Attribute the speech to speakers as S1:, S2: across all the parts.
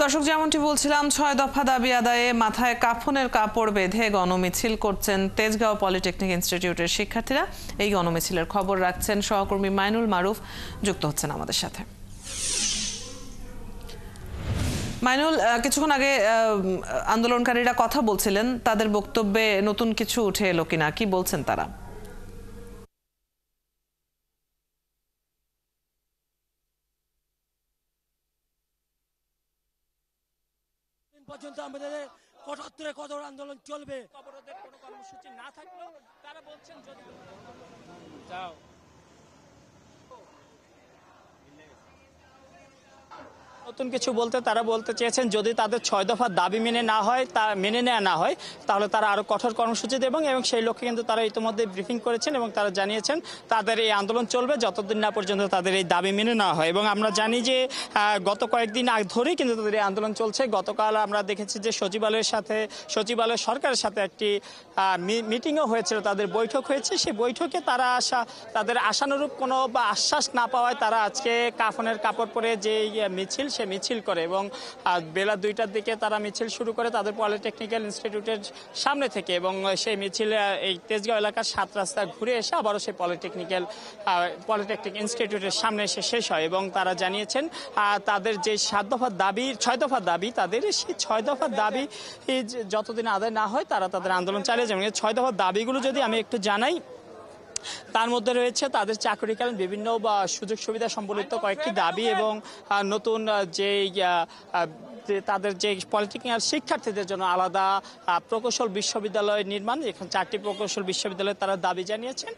S1: দর্শক, যেমনটি বলছিলাম, 6 দফা দাবি আদায়ে মাথায় কাফনের কাপড় বেঁধে গণমিছিল করছেন তেজগাঁও পলিটেকনিক ইনস্টিটিউটের শিক্ষার্থীরা। এই গণমিছিলের খবর রাখছেন সহকর্মী মাইনুল মারুফ, যুক্ত হচ্ছেন আমাদের সাথে। মাইনুল, কিছুক্ষণ আগে আন্দোলনকারীরা কথা বলছিলেন, তাদের বক্তব্যে নতুন কিছু উঠে এলো কিনা, কি বলছেন তারা?
S2: পর্যন্ত আমাদের কঠোর কঠোর আন্দোলন চলবে। অবরোধের কোনো কর্মসূচি না থাকলেও তারা বলছেন যদি যাও নতুন কিছু বলতে তারা বলতে চেয়েছেন যদি তাদের 6 দফা দাবি মেনে নেওয়া না হয় তাহলে তারা আরো কঠোর কর্মসূচি দেবেন এবং সেই লক্ষ্যে কিন্তু তারা ইতিমধ্যে ব্রিফিং করেছেন এবং তারা জানিয়েছেন তাদের এই আন্দোলন চলবে যতদিন না পর্যন্ত তাদের এই দাবি মেনে নেওয়া হয়। এবং আমরা জানি যে গত কয়েকদিন আগে ধরেই কিন্তু তাদের এই আন্দোলন চলছে। গতকাল আমরা দেখেছি যে সচিবালয় সরকারের সাথে একটি মিটিংও হয়েছিল, তাদের বৈঠক হয়েছে। সেই বৈঠকে তাদের আশানুরূপ কোনো আশ্বাস না পাওয়ায় তারা আজকে কাফনের কাপড় পরে যে সে মিছিল করে এবং বেলা 2টার দিকে তারা মিছিল শুরু করে তাদের পলিটেকনিক্যাল ইনস্টিটিউটের সামনে থেকে এবং সেই মিছিল এই তেজগাঁও এলাকার 7 রাস্তা ঘুরে এসে আবারও সেই পলিটেকনিক ইনস্টিটিউটের সামনে এসে শেষ হয়। এবং তারা জানিয়েছেন তাদের যে 6 দফা দাবি তাদের সেই 6 দফা দাবি যতদিন আদায় না হয় তারা তাদের আন্দোলন চালিয়ে যাবেন। 6 দফা দাবিগুলো যদি আমি একটু জানাই, তার মধ্যে রয়েছে তাদের চাকরিকালীন বিভিন্ন সুযোগ সুবিধা সম্বলিত কয়েকটি দাবি এবং নতুন তাদের যে পলিটেকনিক্যাল শিক্ষার্থীদের জন্য আলাদা প্রকৌশল বিশ্ববিদ্যালয় নির্মাণ, এখানে 4টি প্রকৌশল বিশ্ববিদ্যালয়ে তারা দাবি জানিয়েছেন।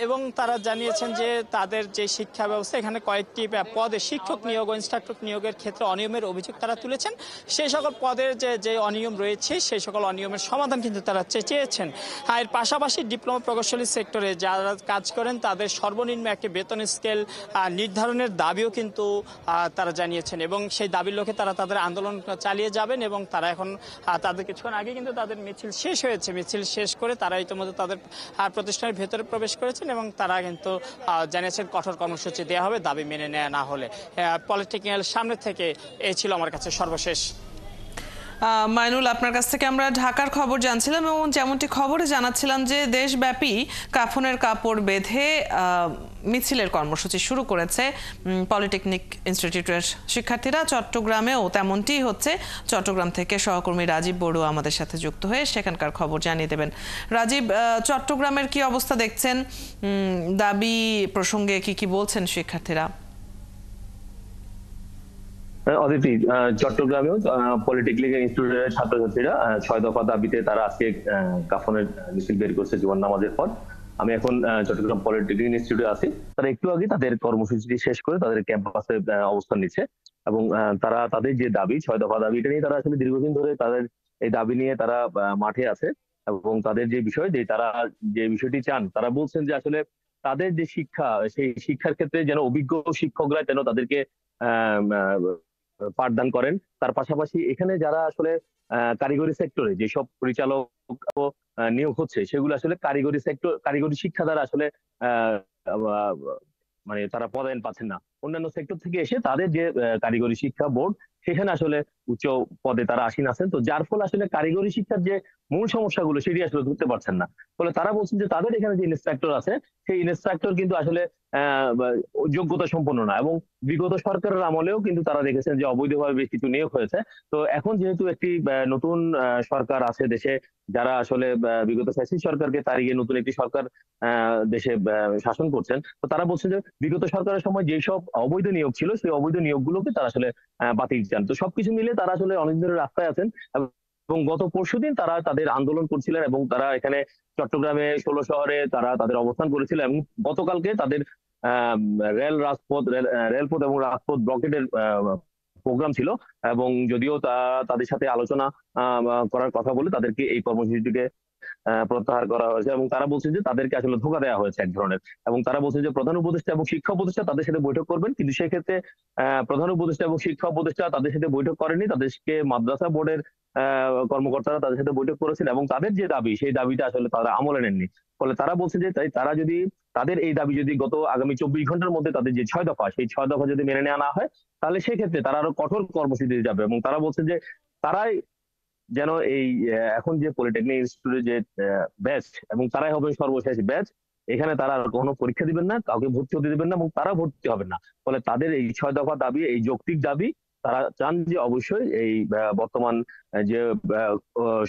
S2: এবং তারা জানিয়েছেন যে তাদের যে শিক্ষা ব্যবস্থা এখানে কয়েকটি পদে শিক্ষক নিয়োগ ও ইনস্ট্রাক্টর নিয়োগের ক্ষেত্রে অনিয়মের অভিযোগ তারা তুলেছেন। সেই সকল পদের যে অনিয়ম রয়েছে সেই সকল অনিয়মের সমাধান কিন্তু তারা চেয়েছেন। এর পাশাপাশি ডিপ্লোমা প্রকৌশলী সেক্টরে যারা কাজ করেন তাদের সর্বনিম্ন একটি বেতন স্কেল নির্ধারণের দাবিও কিন্তু তারা জানিয়েছেন এবং সেই দাবির লক্ষ্যে তারা তাদের আন্দোলন চালিয়ে যাবেন। এবং তারা এখন তাদের কিছুক্ষণ আগে কিন্তু তাদের মিছিল শেষ হয়েছে। মিছিল শেষ করে তারা ইতিমধ্যে তাদের প্রতিষ্ঠানের ভেতরে প্রবেশ করেছেন এবং তারা কিন্তু জানিয়েছেন কঠোর কর্মসূচি দেওয়া হবে দাবি মেনে নেওয়া না হলে। পলিটেকনিক্যাল সামনে থেকে এই ছিল আমার কাছে সর্বশেষ।
S1: মাইনুল, আপনার কাছ থেকে আমরা ঢাকার খবর জানছিলাম এবং যেমনটি খবরে জানাচ্ছিলাম যে দেশব্যাপী কাফনের কাপড় বেঁধে মিছিলের কর্মসূচি শুরু করেছে পলিটেকনিক ইনস্টিটিউটের শিক্ষার্থীরা। চট্টগ্রামেও তেমনটি হচ্ছে। চট্টগ্রাম থেকে সহকর্মী রাজীব বড়ুয়া আমাদের সাথে যুক্ত হয়ে সেখানকার খবর জানিয়ে দেবেন। রাজীব, চট্টগ্রামের কি অবস্থা দেখছেন? দাবি প্রসঙ্গে কি বলছেন শিক্ষার্থীরা?
S3: অদিতি, চট্টগ্রামেও পলিটেকনিক ইনস্টিটিউটের ছাত্রছাত্রীরা 6 দফা দাবিতে তারা আজকে কাফনের মিছিল বের করছে জীবন নামাজের পর। আমি এখন চট্টগ্রাম পলিটেকনিক ইনস্টিটিউটে আছি। তারা একটু আগে তাদের কর্মসূচিটি শেষ করে তাদের ক্যাম্পাসে অবস্থান নিচ্ছে এবং তারা তাদের যে দাবি 6 দফা দাবি, এটা নিয়ে তারা আসলে দীর্ঘদিন ধরে তাদের এই দাবি নিয়ে তারা মাঠে আছে এবং তাদের যে বিষয় যে তারা যে বিষয়টি চান, তারা বলছেন যে আসলে তাদের যে শিক্ষা সেই শিক্ষার ক্ষেত্রে যেন অভিজ্ঞ শিক্ষকরা যেন তাদেরকে পাঠদান করেন। তার পাশাপাশি এখানে যারা আসলে কারিগরি সেক্টরে যেসব পরিচালক নিয়োগ হচ্ছে সেগুলো আসলে কারিগরি শিক্ষা দ্বারা আসলে মানে তারা পদায়ন পাচ্ছেন না। অন্যান্য সেক্টর থেকে এসে তাদের যে কারিগরি শিক্ষা বোর্ড সেখানে আসলে উচ্চ পদে তারা আসীন আছেন। তো যার ফলে আসলে কারিগরি শিক্ষার যে মূল সমস্যাগুলো সেটি আসলে ধরতে পারছেন না। ফলে তারা বলছেন যে তাদের এখানে যে ইনস্ট্রাক্টর আছে সেই ইনস্ট্রাক্টর কিন্তু আসলে যোগ্যতা সম্পন্ন না এবং বিগত সরকারের আমলেও কিন্তু তারা দেখেছেন যে অবৈধভাবে বেশ কিছু নিয়োগ হয়েছে। তো এখন যেহেতু একটি নতুন সরকার আছে দেশে, যারা আসলে বিগত ফ্যাসিস্ট সরকারকে তাড়িয়ে নতুন একটি সরকার দেশে শাসন করছেন, তো তারা বলছেন যে বিগত সরকারের সময় যেসব অবৈধ নিয়োগ ছিল সেই অবৈধ নিয়োগগুলোকে তারা আসলে বাতিল চান। তো সবকিছু মিলে তারা আসলে অনেকদিন ধরে রাস্তায় আছেন এবং গত পরশুদিন তারা তাদের আন্দোলন করছিলেন এবং তারা এখানে চট্টগ্রামে 16 শহরে তারা তাদের অবস্থান করেছিলেন এবং গতকালকে তাদের রেলপথ এবং রাজপথ ব্লকেটের প্রোগ্রাম ছিল এবং যদিও তাদের সাথে আলোচনা করার কথা বলে তাদেরকে এই কর্মসূচিটিকে প্রত্যাহার করা হয়েছে এবং তারা বলছেন যে তাদেরকে আসলে ধোঁকা দেওয়া হয়েছে এক ধরনের। এবং তারা বলছেন যে প্রধান উপদেষ্টা এবং শিক্ষা উপদেষ্টা তাদের সাথে বৈঠক করবেন, কিন্তু সেক্ষেত্রে প্রধান উপদেষ্টা এবং শিক্ষা উপদেষ্টা তাদের সাথে বৈঠক করেনি। তাদেরকে মাদ্রাসা বোর্ডের কর্মকর্তারা তাদের সাথে বৈঠক করেছেন এবং তাদের যে দাবি সেই দাবিটা আসলে তারা আমলে নেননি। ফলে তারা বলছে যে তারা যদি তাদের এই দাবি যদি আগামী 24 ঘন্টার মধ্যে তাদের যে 6 দফা, সেই 6 দফা যদি মেনে নেওয়া না হয়, তাহলে সেক্ষেত্রে তারা আরো কঠোর কর্মসূচিতে যাবে। এবং তারা বলছে যে তারাই যেন এই এখন যে পলিটেকনিক ইনস্টিটিউটের যে ব্যাচ, এবং তারাই হবে সর্বশেষ ব্যাচ। এখানে তারা আর কোনো পরীক্ষা দিবেন না, কাউকে ভর্তি হতে দিবেন না, এবং তারা ভর্তি হবেন না। ফলে তাদের এই 6 দফা দাবি, এই যৌক্তিক দাবি, তারা চান যে অবশ্যই এই বর্তমান যে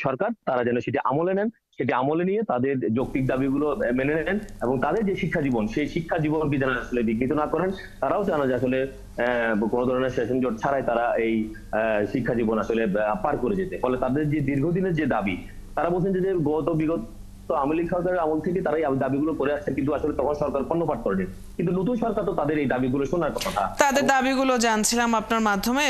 S3: সরকার, তারা যেন সেটি আমলে নেন, সেটি আমলে নিয়ে তাদের যৌক্তিক দাবিগুলো মেনে নেন, এবং তাদের যে শিক্ষা জীবন, সেই শিক্ষা জীবনকে যেন আসলে বিঘ্নিত না করেন। তারাও চান যে আসলে কোনো ধরনের সেশন জট ছাড়াই তারা এই শিক্ষা জীবন আসলে পার করে যেতে। ফলে তাদের যে দীর্ঘদিনের যে দাবি, তারা বলছেন যে বিগত আওয়ামী লীগ সরকারের আমল থেকে তারা এই দাবিগুলো করে আসছে, কিন্তু আসলে তখন সরকার কর্ণপাত করেনি। কিন্তু নতুন সরকার তো তাদের এই দাবিগুলো শোনার কথা।
S1: তাদের দাবিগুলো জানছিলাম আপনার মাধ্যমে।